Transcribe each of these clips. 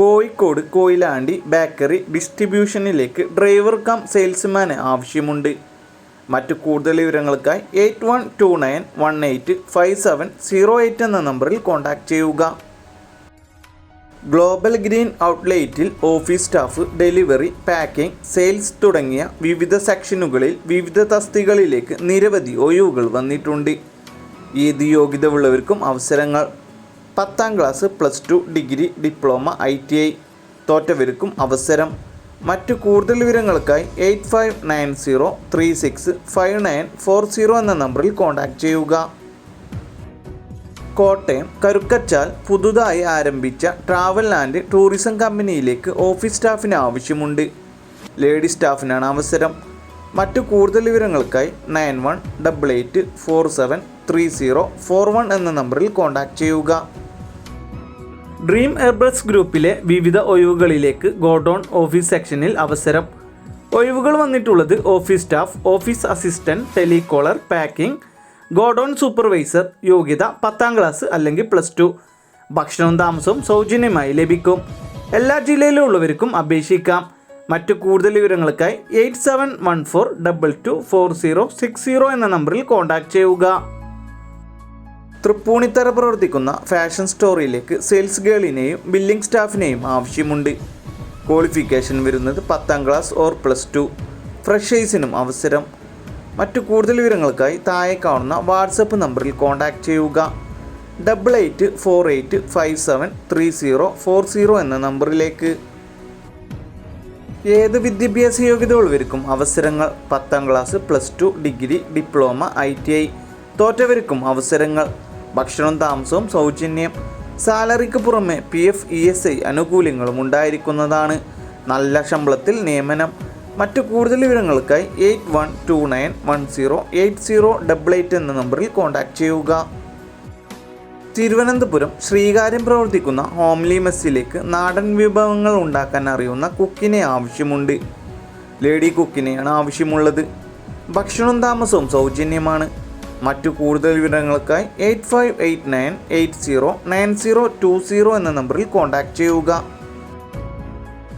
Kozhikode Koyilandy bakery ഡിസ്ട്രിബ്യൂഷനിലേക്ക് driver cum സെയിൽസ്മാന് ആവശ്യമുണ്ട്. മറ്റു കൂടുതൽ വിവരങ്ങൾക്കായി 8129185708 എന്ന നമ്പറിൽ കോൺടാക്റ്റ് ചെയ്യുക. ഗ്ലോബൽ ഗ്രീൻ ഔട്ട്ലെറ്റിൽ office staff, delivery, packing, sales തുടങ്ങിയ വിവിധ സെക്ഷനുകളിൽ വിവിധ തസ്തികകളിലേക്ക് നിരവധി ഒഴിവുകൾ വന്നിട്ടുണ്ട്. ഏത് യോഗ്യത ഉള്ളവർക്കും അവസരങ്ങൾ. 10ാം ക്ലാസ്, +2, ഡിഗ്രി, ഡിപ്ലോമ, ITI തോറ്റവർക്കും അവസരം. മറ്റു കൂടുതൽ വിവരങ്ങൾക്കായി 8590365940 എന്ന നമ്പറിൽ കോൺടാക്റ്റ് ചെയ്യുക. കോട്ടയം കരുക്കച്ചാൽ പുതുതായി ആരംഭിച്ച ട്രാവൽ ആൻഡ് ടൂറിസം കമ്പനിയിലേക്ക് ഓഫീസ് സ്റ്റാഫിന് ആവശ്യമുണ്ട്. ലേഡി സ്റ്റാഫിനാണ് അവസരം. മറ്റു കൂടുതൽ വിവരങ്ങൾക്കായി 9188473041 എന്ന നമ്പറിൽ കോൺടാക്റ്റ് ചെയ്യുക. ഡ്രീം എർബസ് ഗ്രൂപ്പിലെ വിവിധ ഒഴിവുകളിലേക്ക് ഗോഡൗൺ ഓഫീസ് സെക്ഷനിൽ അവസരം. ഒഴിവുകൾ വന്നിട്ടുള്ളത് office staff, office assistant, telecaller, packing, godown supervisor. യോഗ്യത 10ാം ക്ലാസ് അല്ലെങ്കിൽ +2. ഭക്ഷണവും താമസവും സൗജന്യമായി ലഭിക്കും. എല്ലാ ജില്ലയിലുള്ളവർക്കും അപേക്ഷിക്കാം. മറ്റു കൂടുതൽ വിവരങ്ങൾക്കായി 8714224060 എന്ന നമ്പറിൽ കോൺടാക്റ്റ് ചെയ്യുക. തൃപ്പൂണിത്തറ പ്രവർത്തിക്കുന്ന ഫാഷൻ സ്റ്റോറിലേക്ക് സെയിൽസ് ഗേളിനെയും ബില്ലിംഗ് സ്റ്റാഫിനെയും ആവശ്യമുണ്ട്. ക്വാളിഫിക്കേഷൻ വരുന്നത് 10ാം ക്ലാസ് ഓർ +2. ഫ്രഷേഴ്സിനും അവസരം. മറ്റു കൂടുതൽ വിവരങ്ങൾക്കായി താഴെ കാണുന്ന വാട്സപ്പ് നമ്പറിൽ കോൺടാക്റ്റ് ചെയ്യുക. 8848573040 എന്ന നമ്പറിലേക്ക്. ഏത് വിദ്യാഭ്യാസ യോഗ്യത ഉള്ളവർക്കും അവസരങ്ങൾ. 10ാം ക്ലാസ്, +2, ഡിഗ്രി, ഡിപ്ലോമ, ITI തോറ്റവർക്കും അവസരങ്ങൾ. ഭക്ഷണവും താമസവും സൗജന്യം. സാലറിക്ക് പുറമെ PF, ESI ആനുകൂല്യങ്ങളും ഉണ്ടായിരിക്കുന്നതാണ്. നല്ല ശമ്പളത്തിൽ നിയമനം. മറ്റു കൂടുതൽ വിവരങ്ങൾക്കായി 8129108088 എന്ന നമ്പറിൽ കോൺടാക്റ്റ് ചെയ്യുക. തിരുവനന്തപുരം ശ്രീകാര്യം പ്രവർത്തിക്കുന്ന ഹോംലി മെസ്സിലേക്ക് നാടൻ വിഭവങ്ങൾ ഉണ്ടാക്കാൻ അറിയുന്ന കുക്കിനെ ആവശ്യമുണ്ട്. ലേഡി കുക്കിനെയാണ് ആവശ്യമുള്ളത്. ഭക്ഷണവും താമസവും സൗജന്യമാണ്. മറ്റു കൂടുതൽ വിവരങ്ങൾക്കായി 8589809020 എന്ന നമ്പറിൽ കോൺടാക്റ്റ് ചെയ്യുക.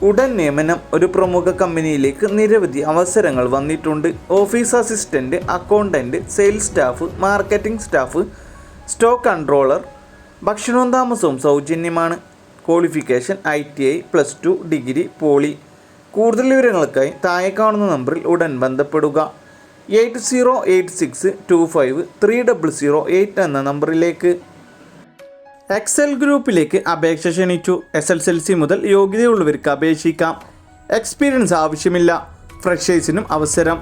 ഉടൻ നിയമനം. ഒരു പ്രമുഖ കമ്പനിയിലേക്ക് നിരവധി അവസരങ്ങൾ വന്നിട്ടുണ്ട്. Office assistant, accountant, sales staff, marketing staff, stock controller. ഭക്ഷണവും താമസവും സൗജന്യമാണ്. Qualification ITI, +2, degree, poly. കൂടുതൽ വിവരങ്ങൾക്കായി താഴെ കാണുന്ന നമ്പറിൽ ഉടൻ ബന്ധപ്പെടുക. 8086253008 എന്ന നമ്പറിലേക്ക്. എക്സൽ ഗ്രൂപ്പിലേക്ക് അപേക്ഷ ക്ഷണിച്ചു. SSLC മുതൽ യോഗ്യതയുള്ളവർക്ക് അപേക്ഷിക്കാം. എക്സ്പീരിയൻസ് ആവശ്യമില്ല. ഫ്രഷേഴ്സിനും അവസരം.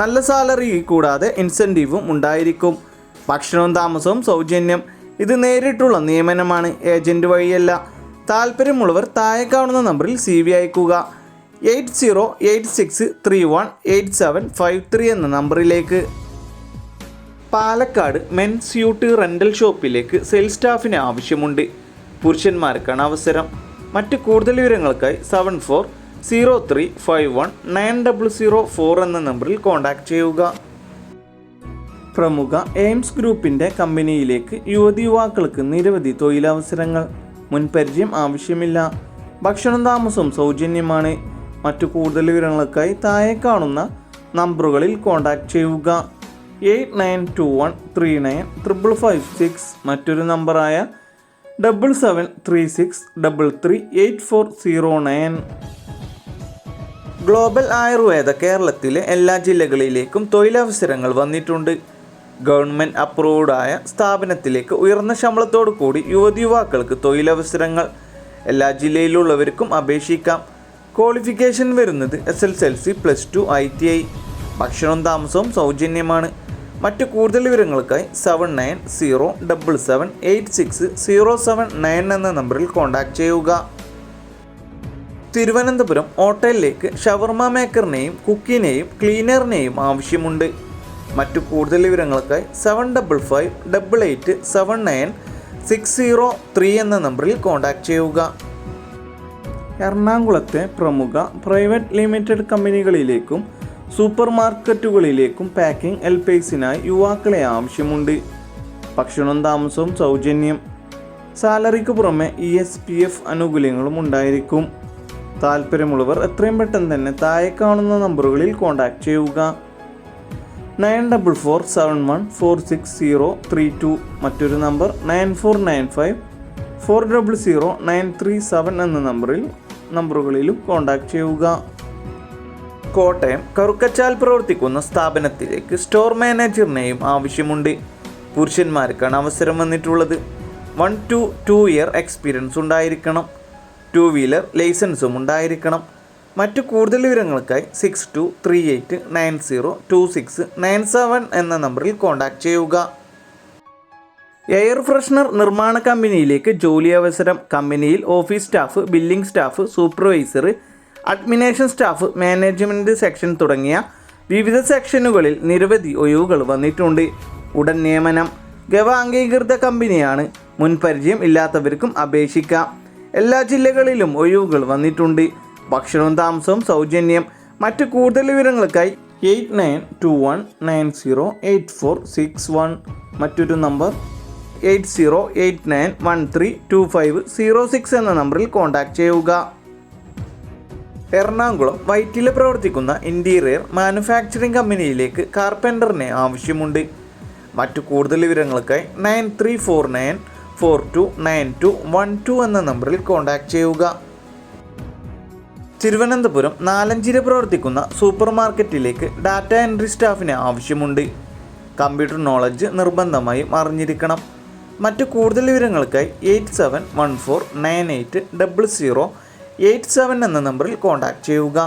നല്ല സാലറി കൂടാതെ ഇൻസെൻറ്റീവും ഉണ്ടായിരിക്കും. ഭക്ഷണവും താമസവും സൗജന്യം. ഇത് നേരിട്ടുള്ള നിയമനമാണ്, ഏജൻറ്റ് വഴിയല്ല. താല്പര്യമുള്ളവർ താഴെ കാണുന്ന നമ്പറിൽ CV അയക്കുക. 8086318753 എന്ന നമ്പറിലേക്ക്. പാലക്കാട് മെൻസ് സ്യൂട്ട് റെൻ്റൽ ഷോപ്പിലേക്ക് സെയിൽസ് സ്റ്റാഫിന് ആവശ്യമുണ്ട്. പുരുഷന്മാർക്കാണ് അവസരം. മറ്റ് കൂടുതൽ വിവരങ്ങൾക്കായി 7403519004 എന്ന നമ്പറിൽ കോൺടാക്റ്റ് ചെയ്യുക. പ്രമുഖ എയിംസ് ഗ്രൂപ്പിൻ്റെ കമ്പനിയിലേക്ക് യുവതിയുവാക്കൾക്ക് നിരവധി തൊഴിലവസരങ്ങൾ. മുൻപരിചയം ആവശ്യമില്ല. ഭക്ഷണം താമസവും സൗജന്യമാണ്. മറ്റു കൂടുതൽ വിവരങ്ങൾക്കായി താഴെ കാണുന്ന നമ്പറുകളിൽ കോൺടാക്റ്റ് ചെയ്യുക. 8921395556, മറ്റൊരു നമ്പറായ 7736338409. ഗ്ലോബൽ ആയുർവേദ കേരളത്തിലെ എല്ലാ ജില്ലകളിലേക്കും തൊഴിലവസരങ്ങൾ വന്നിട്ടുണ്ട്. ഗവൺമെൻറ് അപ്രൂവ്ഡായ സ്ഥാപനത്തിലേക്ക് ഉയർന്ന ശമ്പളത്തോടു കൂടി യുവതിയുവാക്കൾക്ക് തൊഴിലവസരങ്ങൾ. എല്ലാ ജില്ലയിലുള്ളവർക്കും അപേക്ഷിക്കാം. ക്വാളിഫിക്കേഷൻ വരുന്നത് SSLC, +2, ITI. ഭക്ഷണവും താമസവും സൗജന്യമാണ്. മറ്റു കൂടുതൽ വിവരങ്ങൾക്കായി 7977786079 എന്ന നമ്പറിൽ കോൺടാക്റ്റ് ചെയ്യുക. തിരുവനന്തപുരം ഹോട്ടലിലേക്ക് ഷവർമ മേക്കറിനെയും കുക്കിനെയും ക്ലീനറിനെയും ആവശ്യമുണ്ട്. മറ്റു കൂടുതൽ വിവരങ്ങൾക്കായി 7558879603 എന്ന നമ്പറിൽ കോൺടാക്റ്റ് ചെയ്യുക. എറണാകുളത്തെ പ്രമുഖ പ്രൈവറ്റ് ലിമിറ്റഡ് കമ്പനികളിലേക്കും സൂപ്പർ മാർക്കറ്റുകളിലേക്കും പാക്കിംഗ് ഹെൽപ്പേഴ്സിനായി യുവാക്കളെ ആവശ്യമുണ്ട്. ഭക്ഷണവും താമസവും സൗജന്യം. സാലറിക്ക് പുറമെ ESPF ആനുകൂല്യങ്ങളും ഉണ്ടായിരിക്കും. താല്പര്യമുള്ളവർ എത്രയും പെട്ടെന്ന് തന്നെ താഴെ കാണുന്ന നമ്പറുകളിൽ കോൺടാക്റ്റ് ചെയ്യുക. 9447146032, മറ്റൊരു നമ്പർ 9495400937 എന്ന നമ്പറുകളിലും കോൺടാക്റ്റ് ചെയ്യുക. കോട്ടയം കറുക്കച്ചാൽ പ്രവർത്തിക്കുന്ന സ്ഥാപനത്തിലേക്ക് സ്റ്റോർ മാനേജറിനെയും ആവശ്യമുണ്ട്. പുരുഷന്മാർക്കാണ് അവസരം വന്നിട്ടുള്ളത്. 1 to 2 ഇയർ എക്സ്പീരിയൻസ് ഉണ്ടായിരിക്കണം. 2 വീലർ ലൈസൻസും ഉണ്ടായിരിക്കണം. മറ്റു കൂടുതൽ വിവരങ്ങൾക്കായി 6238902697 എന്ന നമ്പറിൽ കോൺടാക്റ്റ് ചെയ്യുക. എയർ ഫ്രഷ്നർ നിർമ്മാണ കമ്പനിയിലേക്ക് ജോലി അവസരം. കമ്പനിയിൽ office staff, billing staff, supervisor, administration staff, management section തുടങ്ങിയ വിവിധ സെക്ഷനുകളിൽ നിരവധി ഒഴിവുകൾ വന്നിട്ടുണ്ട്. ഉടൻ നിയമനം. ഗവ അംഗീകൃത കമ്പനിയാണ്. മുൻപരിചയം ഇല്ലാത്തവർക്കും അപേക്ഷിക്കാം. എല്ലാ ജില്ലകളിലും ഒഴിവുകൾ വന്നിട്ടുണ്ട്. ഭക്ഷണവും താമസവും സൗജന്യം. മറ്റു കൂടുതൽ വിവരങ്ങൾക്കായി 8921908461, മറ്റൊരു നമ്പർ 8089132506 എന്ന നമ്പറിൽ കോൺടാക്റ്റ് ചെയ്യുക. എറണാകുളം വൈറ്റില പ്രവർത്തിക്കുന്ന ഇൻറ്റീരിയർ മാനുഫാക്ചറിംഗ് കമ്പനിയിലേക്ക് കാർപ്പൻ്ററിനെ ആവശ്യമുണ്ട്. മറ്റു കൂടുതൽ വിവരങ്ങൾക്കായി 9349429212 എന്ന നമ്പറിൽ കോൺടാക്റ്റ് ചെയ്യുക. തിരുവനന്തപുരം നാലഞ്ചിര പ്രവർത്തിക്കുന്ന സൂപ്പർ മാർക്കറ്റിലേക്ക് ഡാറ്റ എൻട്രി സ്റ്റാഫിന് ആവശ്യമുണ്ട്. കമ്പ്യൂട്ടർ നോളജ് നിർബന്ധമായും അറിഞ്ഞിരിക്കണം. മറ്റു കൂടുതൽ വിവരങ്ങൾക്കായി 8714980087 എന്ന നമ്പറിൽ കോൺടാക്റ്റ് ചെയ്യുക.